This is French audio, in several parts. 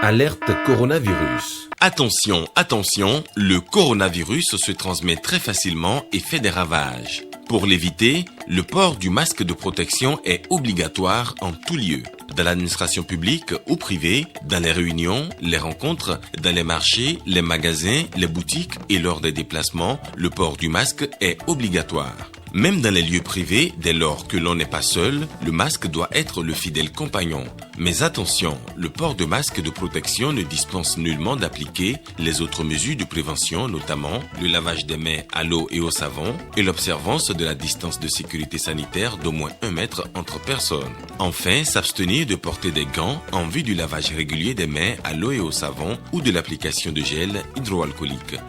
Alerte coronavirus. Attention, attention, le coronavirus se transmet très facilement et fait des ravages. Pour l'éviter, le port du masque de protection est obligatoire en tout lieu. Dans l'administration publique ou privée, dans les réunions, les rencontres, dans les marchés, les magasins, les boutiques et lors des déplacements, le port du masque est obligatoire. Même dans les lieux privés, dès lors que l'on n'est pas seul, le masque doit être le fidèle compagnon. Mais attention, le port de masque de protection ne dispense nullement d'appliquer les autres mesures de prévention, notamment le lavage des mains à l'eau et au savon et l'observance de la distance de sécurité sanitaire d'au moins 1 mètre entre personnes. Enfin, s'abstenir de porter des gants en vue du lavage régulier des mains à l'eau et au savon ou de l'application de gel hydroalcoolique.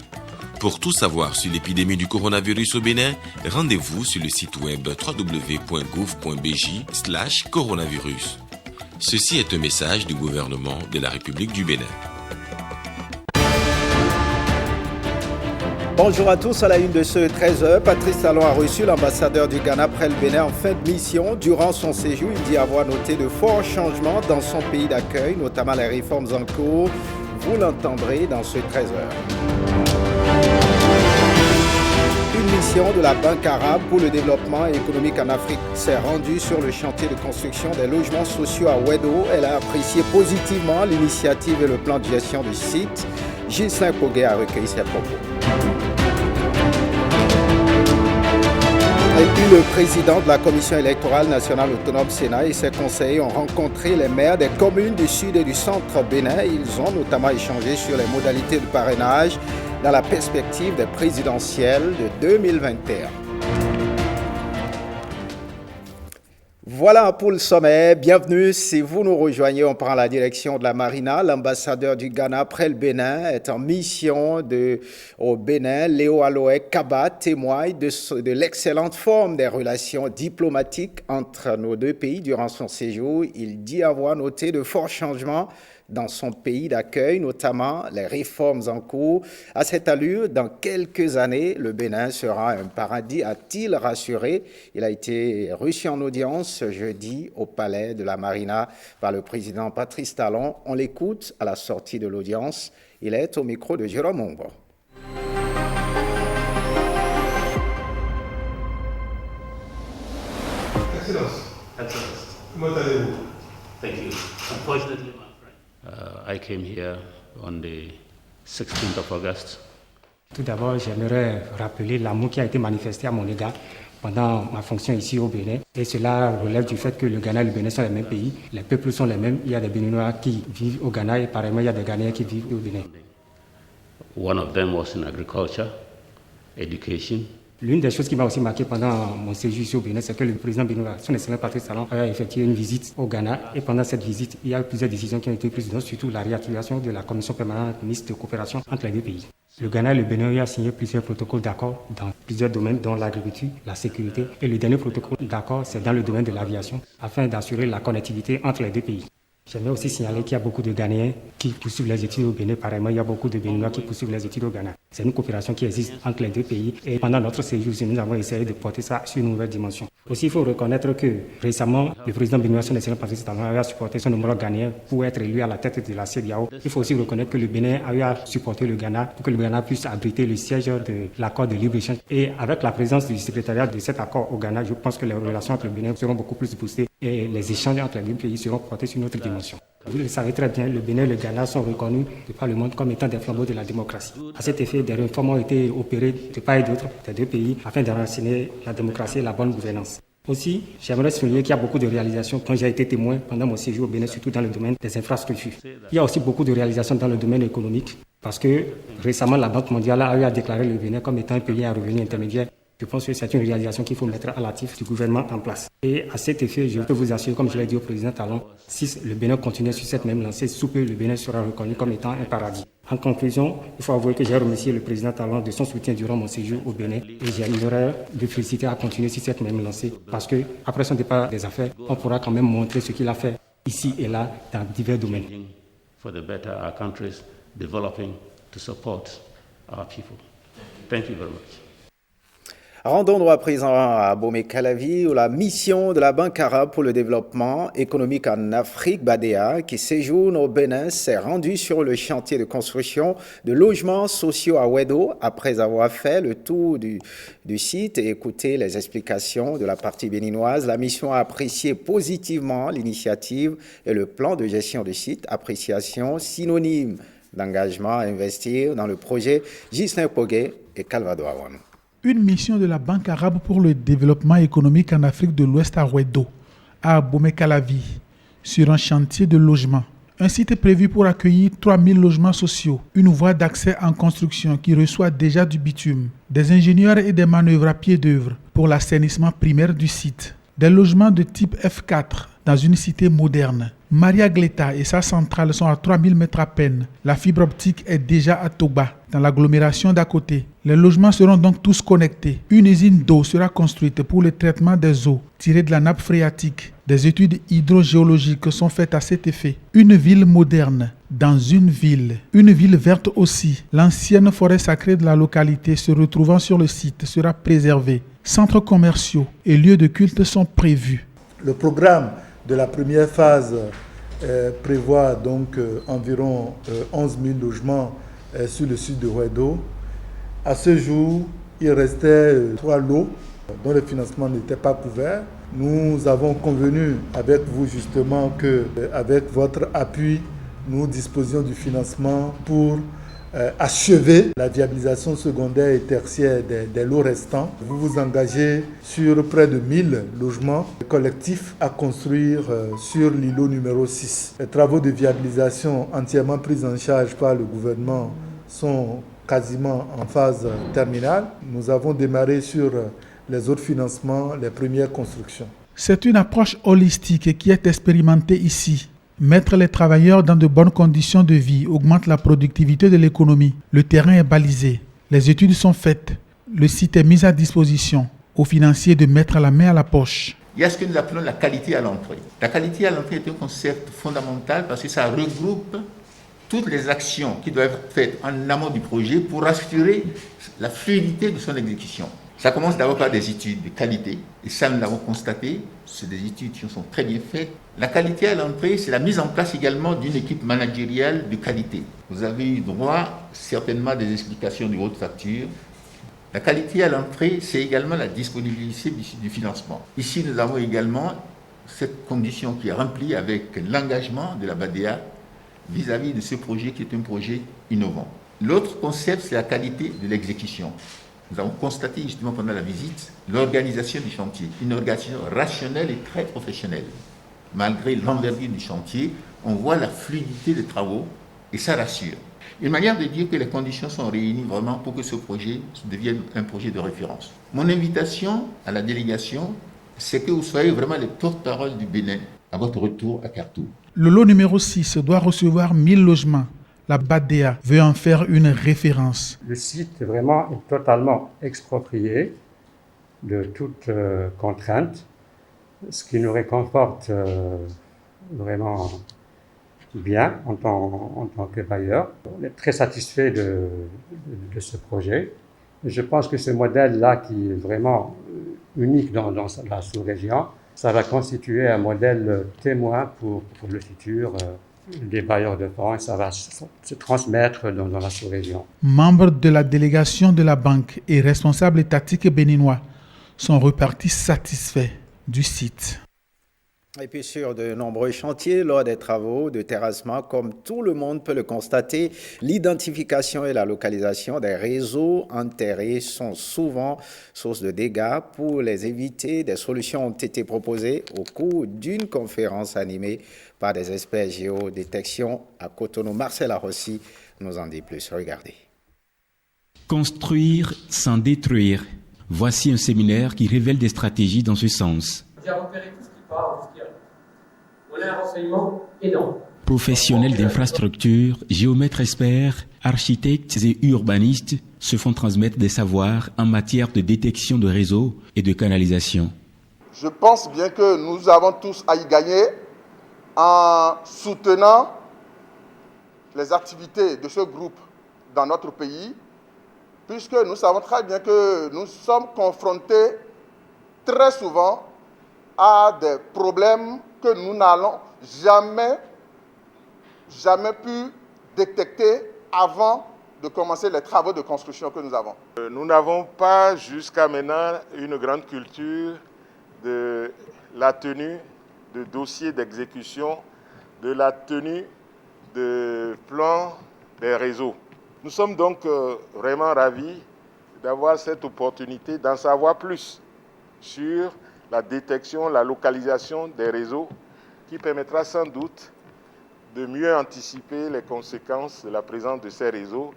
Pour tout savoir sur l'épidémie du coronavirus au Bénin, rendez-vous sur le site web www.gouv.bj/coronavirus. Ceci est un message du gouvernement de la République du Bénin. Bonjour à tous, à la une de ce 13h, Patrice Talon a reçu l'ambassadeur du Ghana près le Bénin en fin de mission. Durant son séjour, il dit avoir noté de forts changements dans son pays d'accueil, notamment les réformes en cours. Vous l'entendrez dans ce 13h. Une mission de la Banque arabe pour le développement économique en Afrique s'est rendue sur le chantier de construction des logements sociaux à Wedo. Elle a apprécié positivement l'initiative et le plan de gestion du site. Ghislain Kogué a recueilli ses propos. Et puis le président de la Commission électorale nationale autonome Sénat et ses conseillers ont rencontré les maires des communes du sud et du centre Bénin. Ils ont notamment échangé sur les modalités de parrainage dans la perspective des présidentielles de 2021. Voilà pour le sommet. Bienvenue. Si vous nous rejoignez, on prend la direction de la Marina. L'ambassadeur du Ghana près le Bénin est en mission au Bénin. Léo Aloé Kaba témoigne de l'excellente forme des relations diplomatiques entre nos deux pays durant son séjour. Il dit avoir noté de forts changements dans son pays d'accueil, notamment les réformes en cours. À cette allure, dans quelques années, le Bénin sera un paradis, a-t-il rassuré. Il a été reçu en audience jeudi au palais de la Marina par le président Patrice Talon. On l'écoute à la sortie de l'audience. Il est au micro de Jérôme Ombre. Excellence. Comment allez-vous? Thank you. Unfortunately, I came here on the 16th of August. Tout d'abord, j'aimerais rappeler l'amour qui a été manifesté à mon égard pendant ma fonction ici au Bénin. Et cela relève du fait que le Ghana et le Bénin sont les mêmes pays. Les peuples sont les mêmes. Il y a des Béninois qui vivent au Ghana et pareillement, il y a des Ghanéens qui vivent au Bénin. One of them was in agriculture, education. L'une des choses qui m'a aussi marqué pendant mon séjour ici au Bénin, c'est que le président béninois, son excellent Patrice Talon, a effectué une visite au Ghana. Et pendant cette visite, il y a eu plusieurs décisions qui ont été prises, dont surtout la réactivation de la commission permanente mixte de coopération entre les deux pays. Le Ghana et le Bénin ont signé plusieurs protocoles d'accord dans plusieurs domaines, dont l'agriculture, la sécurité. Et le dernier protocole d'accord, c'est dans le domaine de l'aviation, afin d'assurer la connectivité entre les deux pays. J'aimerais aussi signaler qu'il y a beaucoup de Ghanéens qui poursuivent les études au Bénin. Pareillement, il y a beaucoup de Béninois qui poursuivent les études au Ghana. C'est une coopération qui existe entre les deux pays. Et pendant notre séjour, nous avons essayé de porter ça sur une nouvelle dimension. Aussi, il faut reconnaître que récemment, le président béninois, son excellent Patrice Talon, a supporté son homologue ghanéen pour être élu à la tête de la CEDEAO. Il faut aussi reconnaître que le Bénin a eu à supporter le Ghana pour que le Ghana puisse abriter le siège de l'accord de libre-échange. Et avec la présence du secrétariat de cet accord au Ghana, je pense que les relations entre le Bénin seront beaucoup plus boostées et les échanges entre les deux pays seront portés sur une autre dimension. Vous le savez très bien, le Bénin et le Ghana sont reconnus de par le monde comme étant des flambeaux de la démocratie. À cet effet, des réformes ont été opérées de part et d'autre des deux pays afin d'enraciner la démocratie et la bonne gouvernance. Aussi, j'aimerais souligner qu'il y a beaucoup de réalisations dont j'ai été témoin pendant mon séjour au Bénin, surtout dans le domaine des infrastructures. Il y a aussi beaucoup de réalisations dans le domaine économique parce que récemment, la Banque mondiale a eu à déclarer le Bénin comme étant un pays à revenu intermédiaire. Je pense que c'est une réalisation qu'il faut mettre à l'actif du gouvernement en place. Et à cet effet, je peux vous assurer, comme je l'ai dit au président Talon, si le Bénin continue sur cette même lancée, sous peu, le Bénin sera reconnu comme étant un paradis. En conclusion, il faut avouer que j'ai remercié le président Talon de son soutien durant mon séjour au Bénin et j'aimerais le féliciter à continuer sur cette même lancée parce que après son départ des affaires, on pourra quand même montrer ce qu'il a fait ici et là dans divers domaines. For the better our countries developing to support our people. Thank you very much. Rendons-nous à présent à Bomé-Calavi où la mission de la Banque arabe pour le développement économique en Afrique, BADEA, qui séjourne au Bénin, s'est rendue sur le chantier de construction de logements sociaux à Ouedo après avoir fait le tour du site et écouté les explications de la partie béninoise. La mission a apprécié positivement l'initiative et le plan de gestion du site, appréciation synonyme d'engagement à investir dans le projet Ghislain Poguet et Calvado Awan. Une mission de la Banque arabe pour le développement économique en Afrique de l'Ouest à Ouedo, à Bomé-Calavi, sur un chantier de logement. Un site est prévu pour accueillir 3000 logements sociaux, une voie d'accès en construction qui reçoit déjà du bitume, des ingénieurs et des manœuvres à pied d'œuvre pour l'assainissement primaire du site, des logements de type F4 dans une cité moderne. Maria Gleta et sa centrale sont à 3000 mètres à peine. La fibre optique est déjà à Toba, dans l'agglomération d'à côté. Les logements seront donc tous connectés. Une usine d'eau sera construite pour le traitement des eaux tirées de la nappe phréatique. Des études hydrogéologiques sont faites à cet effet. Une ville moderne dans une ville verte aussi. L'ancienne forêt sacrée de la localité se retrouvant sur le site sera préservée. Centres commerciaux et lieux de culte sont prévus. Le programme de la première phase prévoit donc environ 11 000 logements sur le sud de Ouedo. À ce jour, il restait 3 lots dont le financement n'était pas couvert. Nous avons convenu avec vous justement qu'avec votre appui, nous disposions du financement pour achever la viabilisation secondaire et tertiaire des lots restants. Vous vous engagez sur près de 1000 logements collectifs à construire sur l'îlot numéro 6. Les travaux de viabilisation entièrement pris en charge par le gouvernement sont quasiment en phase terminale. Nous avons démarré sur les autres financements, les premières constructions. C'est une approche holistique qui est expérimentée ici. Mettre les travailleurs dans de bonnes conditions de vie augmente la productivité de l'économie. Le terrain est balisé. Les études sont faites. Le site est mis à disposition aux financiers de mettre la main à la poche. Il y a ce que nous appelons la qualité à l'entrée. La qualité à l'entrée est un concept fondamental parce que ça regroupe toutes les actions qui doivent être faites en amont du projet pour assurer la fluidité de son exécution. Ça commence d'abord par des études de qualité, et ça nous l'avons constaté, c'est des études qui sont très bien faites. La qualité à l'entrée, c'est la mise en place également d'une équipe managériale de qualité. Vous avez eu droit certainement à des explications de haute facture. La qualité à l'entrée, c'est également la disponibilité du financement. Ici, nous avons également cette condition qui est remplie avec l'engagement de la BADEA vis-à-vis de ce projet qui est un projet innovant. L'autre concept, c'est la qualité de l'exécution. Nous avons constaté justement pendant la visite l'organisation du chantier, une organisation rationnelle et très professionnelle. Malgré l'envergure du chantier, on voit la fluidité des travaux et ça rassure. Une manière de dire que les conditions sont réunies vraiment pour que ce projet devienne un projet de référence. Mon invitation à la délégation, c'est que vous soyez vraiment les porte-parole du Bénin à votre retour à Khartoum. Le lot numéro 6 doit recevoir 1000 logements. La BADEA veut en faire une référence. Le site vraiment est totalement exproprié de toute contrainte, ce qui nous réconforte vraiment bien en tant que bailleur. On est très satisfait de ce projet. Je pense que ce modèle-là, qui est vraiment unique dans la sous-région, ça va constituer un modèle témoin pour le futur des bailleurs de fonds, et ça va se transmettre dans la sous-région. Membres de la délégation de la banque et responsables étatiques béninois sont repartis satisfaits du site. Et puis sur de nombreux chantiers, lors des travaux de terrassement, comme tout le monde peut le constater, l'identification et la localisation des réseaux enterrés sont souvent source de dégâts. Pour les éviter, des solutions ont été proposées au cours d'une conférence animée par des experts géodétection à Cotonou. Marcel Arossi nous en dit plus. Regardez. Construire sans détruire. Voici un séminaire qui révèle des stratégies dans ce sens. J'ai repéré tout ce qui part, tout ce qui arrive. On a un renseignement énorme. Professionnels d'infrastructure, géomètres experts, architectes et urbanistes se font transmettre des savoirs en matière de détection de réseaux et de canalisation. Je pense bien que nous avons tous à y gagner en soutenant les activités de ce groupe dans notre pays puisque nous savons très bien que nous sommes confrontés très souvent à des problèmes que nous n'allons jamais pu détecter avant de commencer les travaux de construction que nous avons. Nous n'avons pas jusqu'à maintenant une grande culture de la tenue de dossiers d'exécution, de la tenue de plans des réseaux. Nous sommes donc vraiment ravis d'avoir cette opportunité d'en savoir plus sur la détection, la localisation des réseaux, qui permettra sans doute de mieux anticiper les conséquences de la présence de ces réseaux,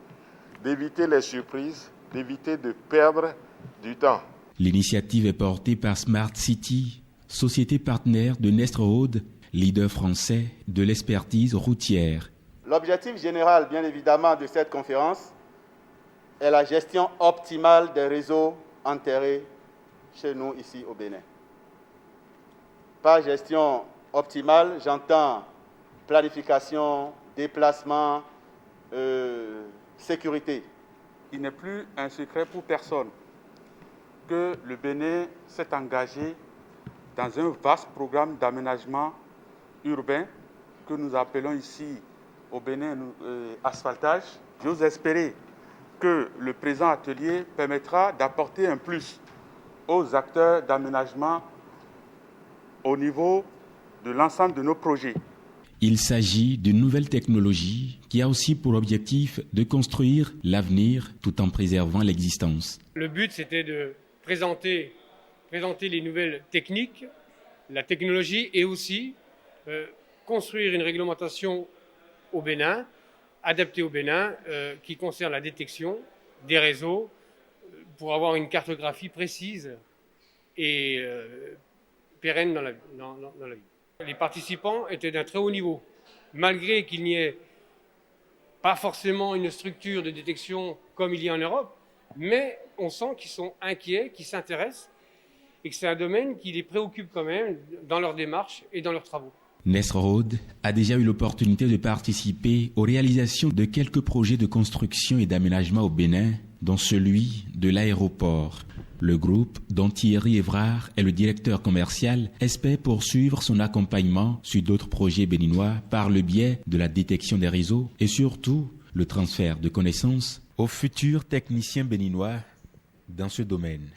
d'éviter les surprises, d'éviter de perdre du temps. L'initiative est portée par Smart City, société partenaire de Nestroode, leader français de l'expertise routière. L'objectif général, bien évidemment, de cette conférence est la gestion optimale des réseaux enterrés chez nous, ici au Bénin. Par gestion optimale, j'entends planification, déplacement, sécurité. Il n'est plus un secret pour personne que le Bénin s'est engagé dans un vaste programme d'aménagement urbain que nous appelons ici au Bénin asphaltage. J'ose espérer que le présent atelier permettra d'apporter un plus aux acteurs d'aménagement au niveau de l'ensemble de nos projets. Il s'agit d'une nouvelle technologie qui a aussi pour objectif de construire l'avenir tout en préservant l'existence. Le but, c'était de présenter les nouvelles techniques, la technologie et aussi construire une réglementation au Bénin, adaptée au Bénin, qui concerne la détection des réseaux pour avoir une cartographie précise et pérenne dans la vie. Les participants étaient d'un très haut niveau, malgré qu'il n'y ait pas forcément une structure de détection comme il y a en Europe, mais on sent qu'ils sont inquiets, qu'ils s'intéressent et que c'est un domaine qui les préoccupe quand même dans leur démarche et dans leurs travaux. Nestroode a déjà eu l'opportunité de participer aux réalisations de quelques projets de construction et d'aménagement au Bénin, dont celui de l'aéroport. Le groupe, dont Thierry Évrard est le directeur commercial, espère poursuivre son accompagnement sur d'autres projets béninois par le biais de la détection des réseaux et surtout le transfert de connaissances aux futurs techniciens béninois dans ce domaine.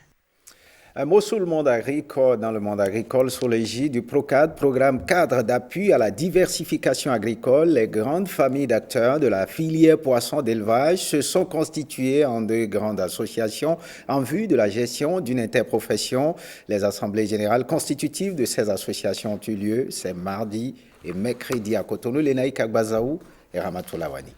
Un mot sur le monde agricole, dans le monde agricole, sous l'égide du PROCAD, programme cadre d'appui à la diversification agricole. Les grandes familles d'acteurs de la filière poisson d'élevage se sont constituées en deux grandes associations en vue de la gestion d'une interprofession. Les assemblées générales constitutives de ces associations ont eu lieu ce mardi et mercredi à Cotonou, Lenaï Kagbazaou et Ramatou Lawani.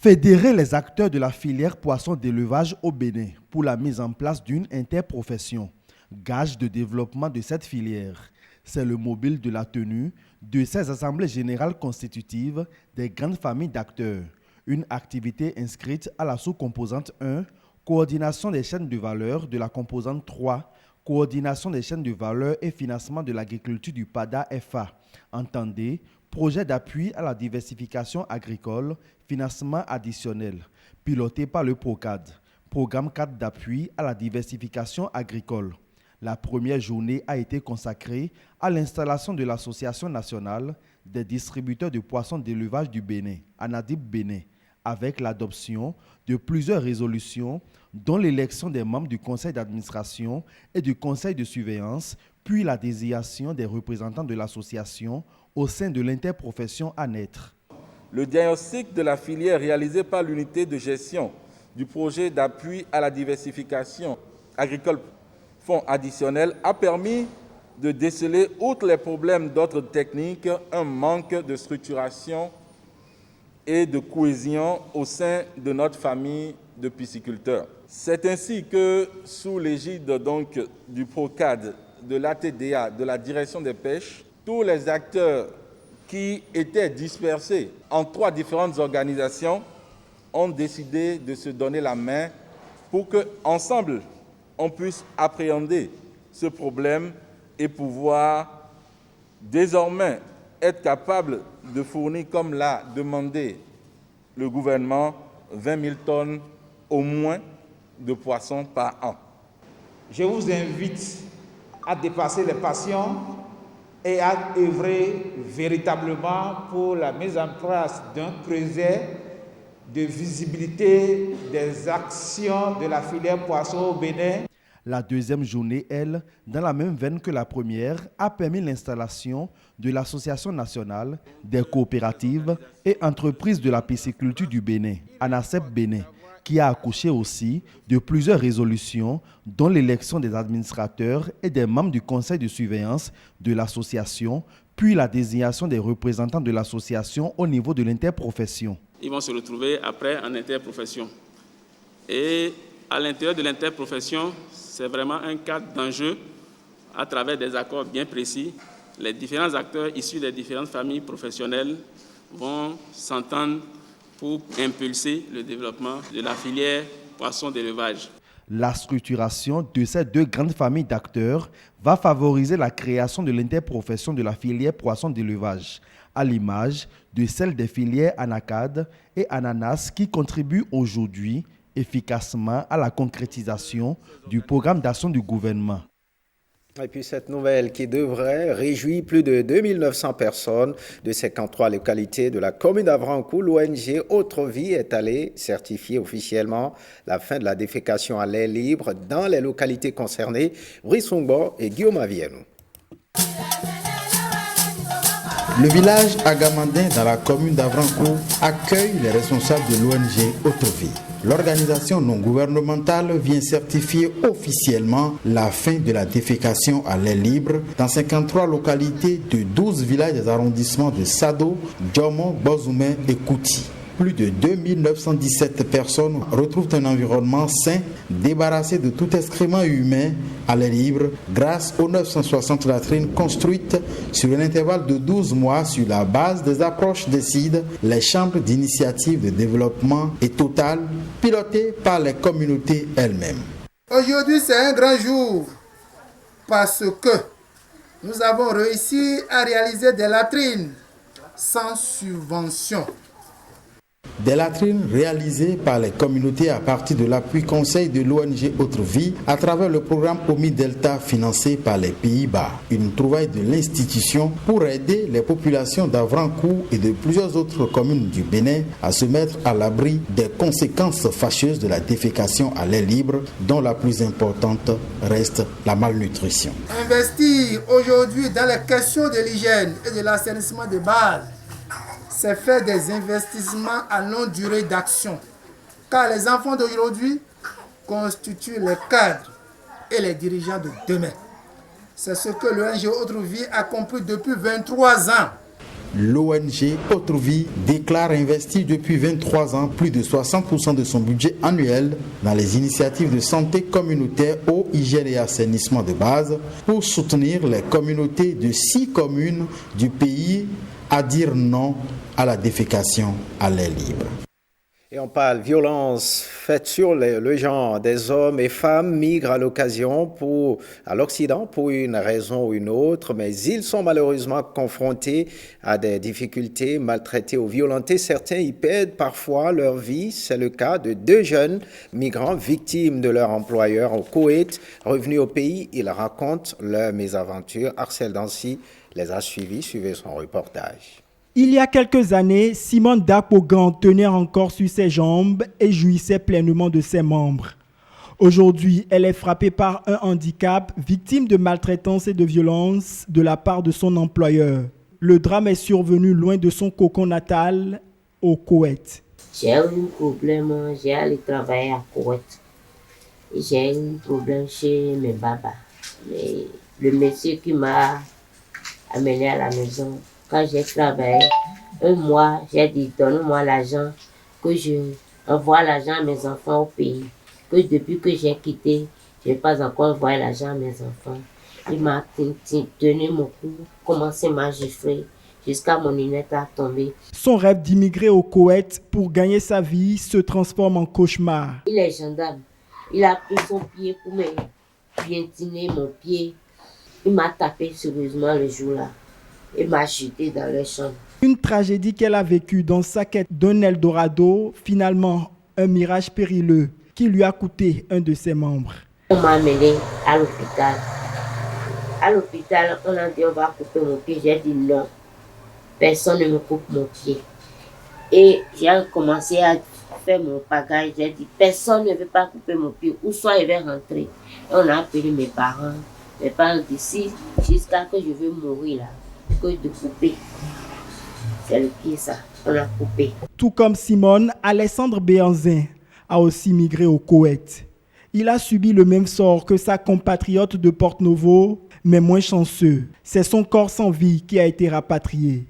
Fédérer les acteurs de la filière poisson d'élevage au Bénin pour la mise en place d'une interprofession, gage de développement de cette filière. C'est le mobile de la tenue de ces assemblées générales constitutives des grandes familles d'acteurs. Une activité inscrite à la sous-composante 1, coordination des chaînes de valeur, de la composante 3, coordination des chaînes de valeur et financement de l'agriculture du PADA FA. Entendez, projet d'appui à la diversification agricole, financement additionnel, piloté par le PROCAD, programme 4 d'appui à la diversification agricole. La première journée a été consacrée à l'installation de l'Association nationale des distributeurs de poissons d'élevage du Bénin, ANADIP Bénin, avec l'adoption de plusieurs résolutions, dont l'élection des membres du conseil d'administration et du conseil de surveillance, puis la désignation des représentants de l'association au sein de l'interprofession à naître. Le diagnostic de la filière réalisé par l'unité de gestion du projet d'appui à la diversification agricole fonds additionnel a permis de déceler, outre les problèmes d'ordre technique, un manque de structuration et de cohésion au sein de notre famille de pisciculteurs. C'est ainsi que, sous l'égide du PROCAD, de l'ATDA, de la direction des pêches, tous les acteurs qui étaient dispersés en 3 différentes organisations ont décidé de se donner la main pour qu'ensemble, on puisse appréhender ce problème et pouvoir désormais être capable de fournir, comme l'a demandé le gouvernement, 20 000 tonnes au moins de poissons par an. Je vous invite à dépasser les passions et à œuvrer véritablement pour la mise en place d'un projet de visibilité des actions de la filière poisson au Bénin. La deuxième journée, elle, dans la même veine que la première, a permis l'installation de l'Association nationale des coopératives et entreprises de la pisciculture du Bénin, ANACEP Bénin, qui a accouché aussi de plusieurs résolutions, dont l'élection des administrateurs et des membres du conseil de surveillance de l'association, puis la désignation des représentants de l'association au niveau de l'interprofession. Ils vont se retrouver après en interprofession. Et à l'intérieur de l'interprofession, c'est vraiment un cadre d'enjeu à travers des accords bien précis. Les différents acteurs issus des différentes familles professionnelles vont s'entendre pour impulser le développement de la filière poisson d'élevage. La structuration de ces deux grandes familles d'acteurs va favoriser la création de l'interprofession de la filière poisson d'élevage, à l'image de celle des filières Anacad et Ananas qui contribuent aujourd'hui efficacement à la concrétisation du programme d'action du gouvernement. Et puis cette nouvelle qui devrait réjouir plus de 2900 personnes de 53 localités de la commune d'Avrancourt, l'ONG Autre Vie est allée certifier officiellement la fin de la défécation à l'air libre dans les localités concernées. Brice Fongbo et Guillaume Avienou. Le village agamandin dans la commune d'Avrancourt accueille les responsables de l'ONG Autre Vie. L'organisation non gouvernementale vient certifier officiellement la fin de la défécation à l'air libre dans 53 localités de 12 villages des arrondissements de Sado, Djomo, Bozoumé et Kouti. Plus de 2917 personnes retrouvent un environnement sain, débarrassé de tout excrément humain à l'air libre grâce aux 960 latrines construites sur un intervalle de 12 mois sur la base des approches décident les chambres d'initiative de développement et Total, pilotées par les communautés elles-mêmes. Aujourd'hui, c'est un grand jour parce que nous avons réussi à réaliser des latrines sans subvention. Des latrines réalisées par les communautés à partir de l'appui conseil de l'ONG Autre Vie à travers le programme OMI Delta financé par les Pays-Bas. Une trouvaille de l'institution pour aider les populations d'Avrancourt et de plusieurs autres communes du Bénin à se mettre à l'abri des conséquences fâcheuses de la défécation à l'air libre, dont la plus importante reste la malnutrition. Investir aujourd'hui dans les questions de l'hygiène et de l'assainissement de base, c'est faire des investissements à longue durée d'action. Car les enfants d'aujourd'hui constituent les cadres et les dirigeants de demain. C'est ce que l'ONG Autre Vie a compris depuis 23 ans. L'ONG Autre Vie déclare investir depuis 23 ans plus de 60% de son budget annuel dans les initiatives de santé communautaire, eau, hygiène et assainissement de base pour soutenir les communautés de 6 communes du pays à dire non à la défécation à l'air libre. Et on parle violence faite sur le genre. Des hommes et femmes migrent à l'Occident pour une raison ou une autre, mais ils sont malheureusement confrontés à des difficultés, maltraités ou violentés. Certains y perdent parfois leur vie. C'est le cas de 2 jeunes migrants victimes de leur employeur au Koweït. Revenus au pays, ils racontent leur mésaventure. Arcel Dancy les a suivis. Suivez son reportage. Il y a quelques années, Simone Dapogan tenait encore sur ses jambes et jouissait pleinement de ses membres. Aujourd'hui, elle est frappée par un handicap, victime de maltraitance et de violence de la part de son employeur. Le drame est survenu loin de son cocon natal, au Koweït. J'ai eu un problème, j'ai allé travailler à Koweït. J'ai eu un problème chez mes babas. Mais le monsieur qui m'a amené à la maison, quand j'ai travaillé, un mois, j'ai dit donne-moi l'argent, que je envoie l'argent à mes enfants au pays. Que depuis que j'ai quitté, je n'ai pas encore envoyé l'argent à mes enfants. Il m'a tenu mon cou, commencé à m'agifler, jusqu'à mon lunette à tomber. Son rêve d'immigrer au Koweït pour gagner sa vie se transforme en cauchemar. Il est gendarme. Il a pris son pied pour me piétiner mon pied. Il m'a tapé sérieusement le jour-là. Et m'a jeté dans le champ. Une tragédie qu'elle a vécue dans sa quête d'un Eldorado, finalement un mirage périlleux qui lui a coûté un de ses membres. On m'a amené à l'hôpital. À l'hôpital, on a dit on va couper mon pied. J'ai dit non, personne ne me coupe mon pied. Et j'ai commencé à faire mon bagage. J'ai dit personne ne veut pas couper mon pied. Ou soit je vais rentrer. Et on a appelé mes parents. Mes parents d'ici jusqu'à que je veux mourir là, que de couper. C'est le pied ça, on a coupé. Tout comme Simone, Alessandre Béanzin a aussi migré au Koweït. Il a subi le même sort que sa compatriote de Porto-Novo, mais moins chanceux. C'est son corps sans vie qui a été rapatrié.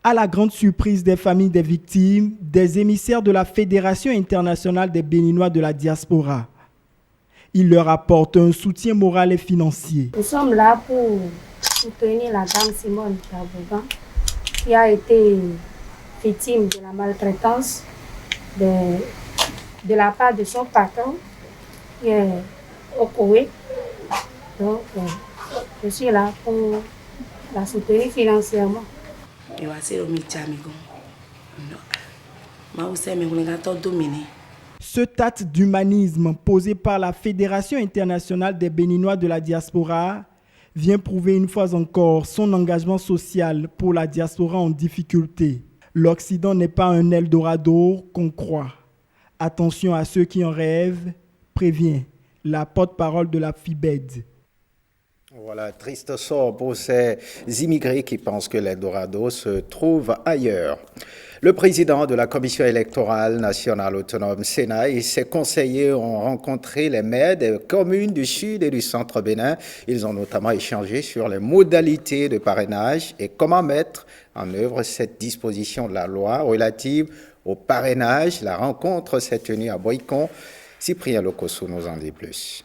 À la grande surprise des familles des victimes, des émissaires de la Fédération internationale des Béninois de la diaspora. Il leur apporte un soutien moral et financier. Nous sommes là pour soutenir la dame Simone Dabougan, qui a été victime de la maltraitance de la part de son patron qui est au Koweït. Donc, je suis là pour la soutenir financièrement. Ce acte d'humanisme posé par la Fédération internationale des Béninois de la diaspora vient prouver une fois encore son engagement social pour la diaspora en difficulté. L'Occident n'est pas un Eldorado qu'on croit. Attention à ceux qui en rêvent, prévient la porte-parole de la FIBED. Voilà, triste sort pour ces immigrés qui pensent que l'Eldorado se trouve ailleurs. Le président de la Commission électorale nationale autonome Sénat et ses conseillers ont rencontré les maires des communes du sud et du centre Bénin. Ils ont notamment échangé sur les modalités de parrainage et comment mettre en œuvre cette disposition de la loi relative au parrainage. La rencontre s'est tenue à Boycon. Cyprien Lokosso nous en dit plus.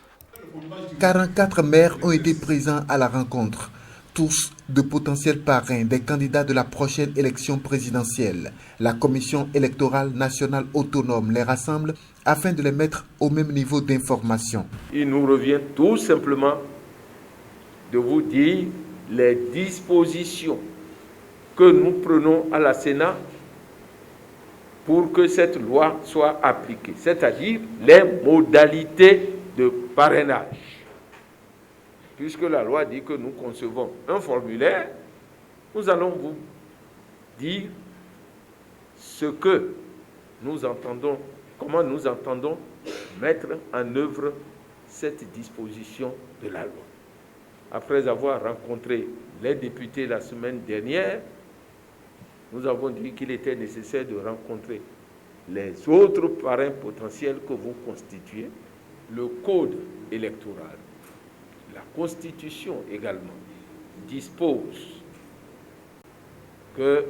44 maires ont été présents à la rencontre, tous de potentiels parrains des candidats de la prochaine élection présidentielle. La Commission électorale nationale autonome les rassemble afin de les mettre au même niveau d'information. Il nous revient tout simplement de vous dire les dispositions que nous prenons à la Sénat pour que cette loi soit appliquée, c'est-à-dire les modalités de parrainage. Puisque la loi dit que nous concevons un formulaire, nous allons vous dire ce que nous entendons, comment nous entendons mettre en œuvre cette disposition de la loi. Après avoir rencontré les députés la semaine dernière, nous avons dit qu'il était nécessaire de rencontrer les autres parrains potentiels que vous constituez, le code électoral. La Constitution également dispose que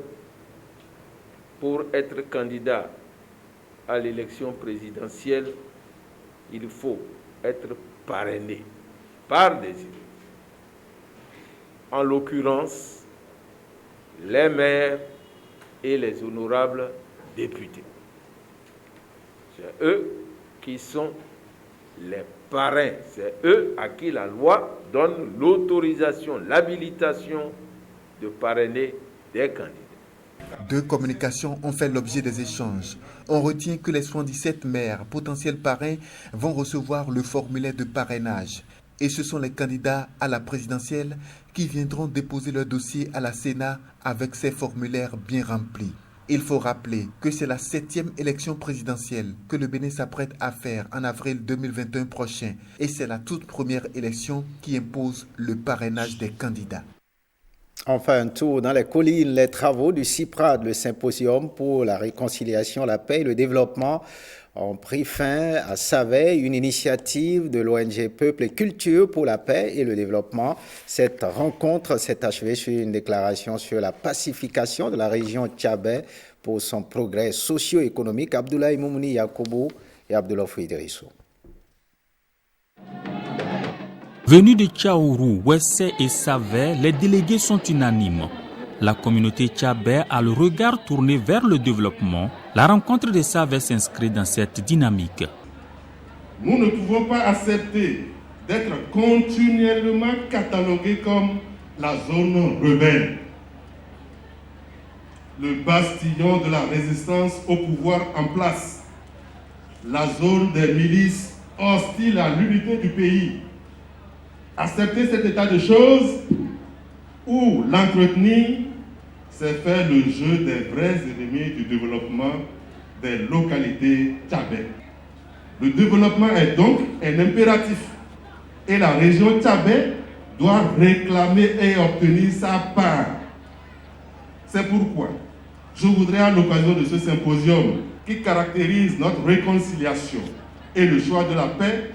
pour être candidat à l'élection présidentielle, il faut être parrainé par des élus. En l'occurrence, les maires et les honorables députés. C'est eux qui sont les parrains, c'est eux à qui la loi donne l'autorisation, l'habilitation de parrainer des candidats. Deux communications ont fait l'objet des échanges. On retient que les 77 maires potentiels parrains vont recevoir le formulaire de parrainage. Et ce sont les candidats à la présidentielle qui viendront déposer leur dossier à la Sénat avec ces formulaires bien remplis. Il faut rappeler que c'est la 7e élection présidentielle que le Bénin s'apprête à faire en avril 2021 prochain. Et c'est la toute première élection qui impose le parrainage des candidats. Enfin, un tour dans les collines, les travaux du CIPRAD, le symposium pour la réconciliation, la paix et le développement, ont pris fin à Saveille, une initiative de l'ONG Peuple et Culture pour la paix et le développement. Cette rencontre s'est achevée sur une déclaration sur la pacification de la région Tchabé pour son progrès socio-économique. Abdoulaye Moumouni Yakoubou et Abdoulaye Idrissou. Venus de Tchaourou, Ouessé et Saveille, les délégués sont unanimes. La communauté Tchabé a le regard tourné vers le développement. La rencontre de Saveille s'inscrit dans cette dynamique. Nous ne pouvons pas accepter d'être continuellement catalogués comme la zone rebelle, le bastillon de la résistance au pouvoir en place, la zone des milices hostiles à l'unité du pays. Accepter cet état de choses ou l'entretenir, c'est faire le jeu des vrais ennemis du développement des localités tchabais. Le développement est donc un impératif et la région tchabais doit réclamer et obtenir sa part. C'est pourquoi je voudrais, à l'occasion de ce symposium qui caractérise notre réconciliation et le choix de la paix,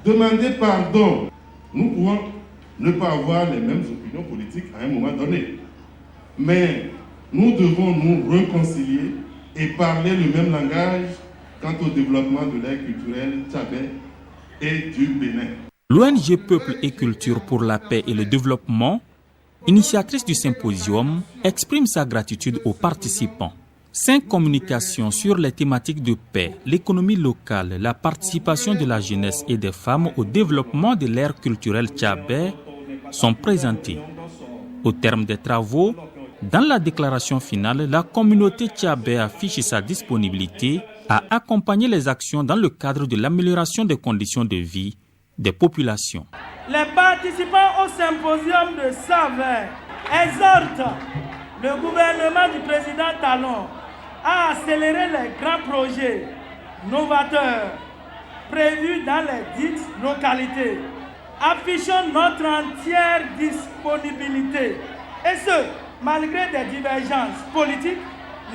demander pardon. Nous pouvons ne pas avoir les mêmes opinions politiques à un moment donné, mais nous devons nous réconcilier et parler le même langage quant au développement de l'ère culturelle tchabais et du Bénin. L'ONG Peuple et Culture pour la paix et le développement, initiatrice du symposium, exprime sa gratitude aux participants. 5 communications sur les thématiques de paix, l'économie locale, la participation de la jeunesse et des femmes au développement de l'ère culturelle tchabais sont présentées. Au terme des travaux, dans la déclaration finale, la communauté tchabais affiche sa disponibilité à accompagner les actions dans le cadre de l'amélioration des conditions de vie des populations. Les participants au symposium de Savin exhortent le gouvernement du président Talon à accélérer les grands projets novateurs prévus dans les dites localités. Affichons notre entière disponibilité, et ce, malgré des divergences politiques,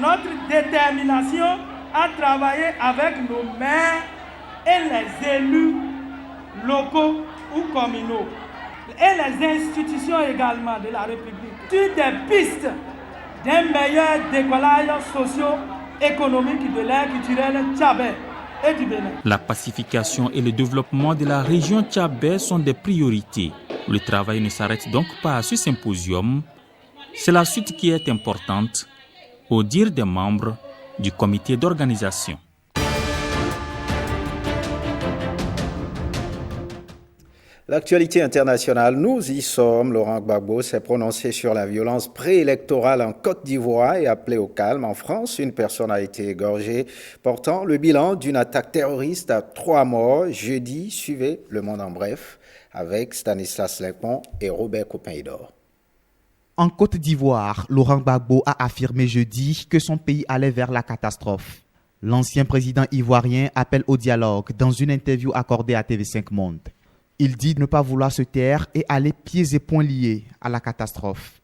notre détermination à travailler avec nos maires et les élus locaux ou communaux et les institutions également de la République sur des pistes d'un meilleur décollage socio-économique de l'ère culturelle tchabais et du Bénin. La pacification et le développement de la région tchabais sont des priorités. Le travail ne s'arrête donc pas à ce symposium. C'est la suite qui est importante, au dire des membres du comité d'organisation. L'actualité internationale, nous y sommes. Laurent Gbagbo s'est prononcé sur la violence préélectorale en Côte d'Ivoire et appelé au calme. En France, une personne a été égorgée, portant le bilan d'une attaque terroriste à 3 morts. Jeudi, suivez Le Monde en bref avec Stanislas Lepon et Robert Copin-Idor. En Côte d'Ivoire, Laurent Gbagbo a affirmé jeudi que son pays allait vers la catastrophe. L'ancien président ivoirien appelle au dialogue dans une interview accordée à TV5 Monde. Il dit ne pas vouloir se taire et aller pieds et poings liés à la catastrophe.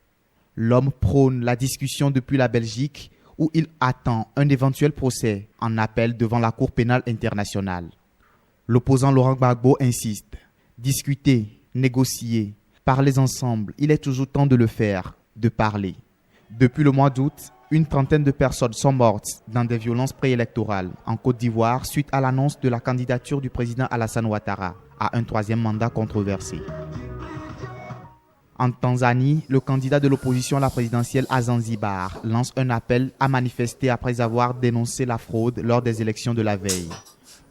L'homme prône la discussion depuis la Belgique où il attend un éventuel procès en appel devant la Cour pénale internationale. L'opposant Laurent Gbagbo insiste. Discuter, négocier, parlez ensemble, il est toujours temps de le faire, de parler. Depuis le mois d'août, une trentaine de personnes sont mortes dans des violences préélectorales en Côte d'Ivoire suite à l'annonce de la candidature du président Alassane Ouattara à un 3e mandat controversé. En Tanzanie, le candidat de l'opposition à la présidentielle à Zanzibar lance un appel à manifester après avoir dénoncé la fraude lors des élections de la veille.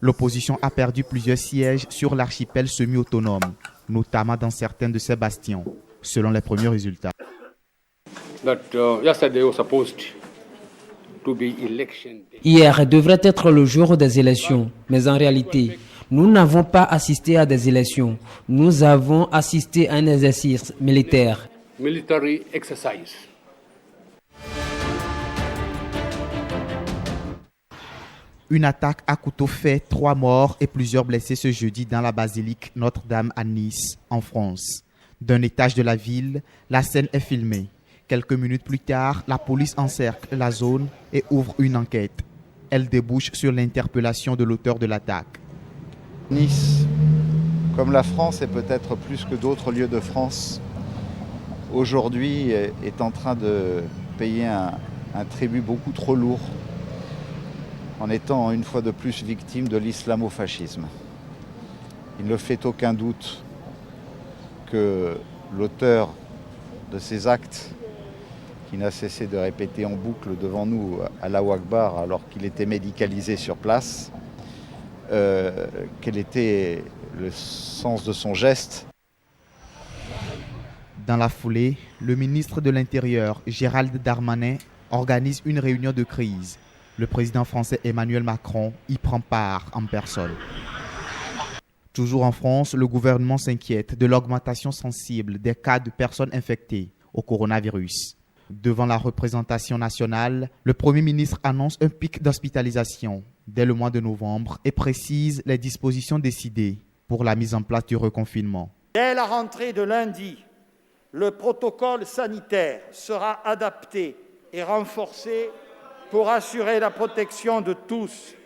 L'opposition a perdu plusieurs sièges sur l'archipel semi-autonome, notamment dans certains de ses bastions, selon les premiers résultats. Hier devrait être le jour des élections, mais en réalité, nous n'avons pas assisté à des élections. Nous avons assisté à un exercice militaire. Une attaque à couteau fait 3 morts et plusieurs blessés ce jeudi dans la basilique Notre-Dame à Nice, en France. D'un étage de la ville, la scène est filmée. Quelques minutes plus tard, la police encercle la zone et ouvre une enquête. Elle débouche sur l'interpellation de l'auteur de l'attaque. Nice, comme la France et peut-être plus que d'autres lieux de France, aujourd'hui est en train de payer un tribut beaucoup trop lourd en étant une fois de plus victime de l'islamo-fascisme. Il ne fait aucun doute que l'auteur de ces actes, qui n'a cessé de répéter en boucle devant nous Allahu Akbar alors qu'il était médicalisé sur place, quel était le sens de son geste. Dans la foulée, le ministre de l'Intérieur, Gérald Darmanin, organise une réunion de crise. Le président français Emmanuel Macron y prend part en personne. Toujours en France, le gouvernement s'inquiète de l'augmentation sensible des cas de personnes infectées au coronavirus. Devant la représentation nationale, le Premier ministre annonce un pic d'hospitalisation dès le mois de novembre et précise les dispositions décidées pour la mise en place du reconfinement. Dès la rentrée de lundi, le protocole sanitaire sera adapté et renforcé pour assurer la protection de tous,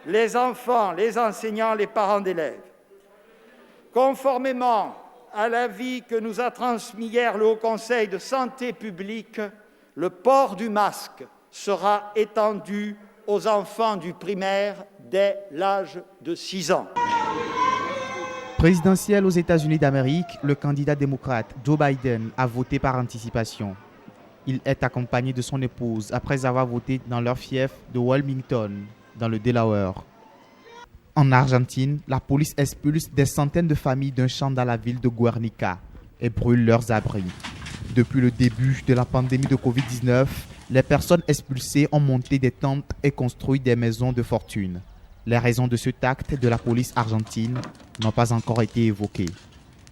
les enfants, les enseignants, les parents d'élèves. Conformément à l'avis que nous a transmis hier le Haut Conseil de santé publique, le port du masque sera étendu aux enfants du primaire dès l'âge de 6 ans. Présidentiel aux États-Unis d'Amérique, le candidat démocrate Joe Biden a voté par anticipation. Il est accompagné de son épouse après avoir voté dans leur fief de Wilmington, dans le Delaware. En Argentine, la police expulse des centaines de familles d'un champ dans la ville de Guernica et brûle leurs abris. Depuis le début de la pandémie de Covid-19, les personnes expulsées ont monté des tentes et construit des maisons de fortune. Les raisons de cet acte de la police argentine n'ont pas encore été évoquées.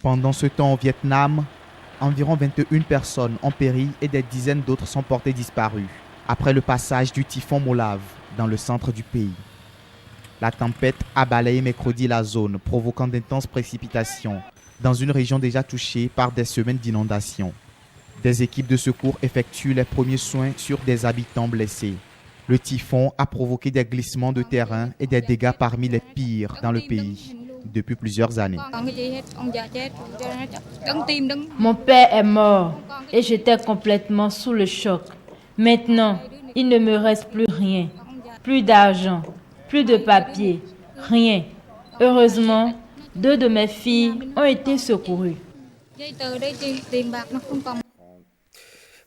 Pendant ce temps au Vietnam, environ 21 personnes ont péri et des dizaines d'autres sont portées disparues après le passage du typhon Molave dans le centre du pays. La tempête a balayé mercredi la zone, provoquant d'intenses précipitations dans une région déjà touchée par des semaines d'inondations. Des équipes de secours effectuent les premiers soins sur des habitants blessés. Le typhon a provoqué des glissements de terrain et des dégâts parmi les pires dans le pays depuis plusieurs années. Mon père est mort et j'étais complètement sous le choc. Maintenant, il ne me reste plus rien, plus d'argent, plus de papier, rien. Heureusement, 2 de mes filles ont été secourues.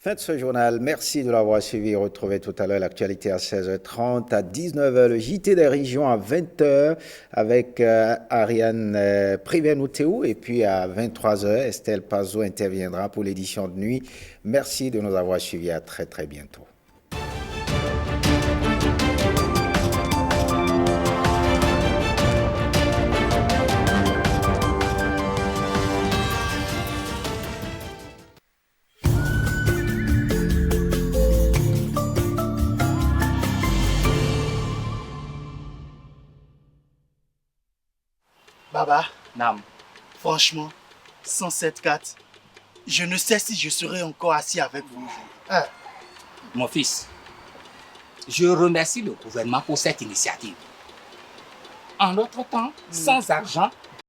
Fin de ce journal, merci de l'avoir suivi. Retrouvez tout à l'heure l'actualité à 16h30, à 19h le JT des régions à 20h avec Ariane Privenoutéou et puis à 23h Estelle Pazot interviendra pour l'édition de nuit. Merci de nous avoir suivis, à très très bientôt. Baba, Nam. Franchement, 107.4, je ne sais si je serai encore assis avec vous. Mon fils, je remercie le gouvernement pour cette initiative. En notre temps, sans argent,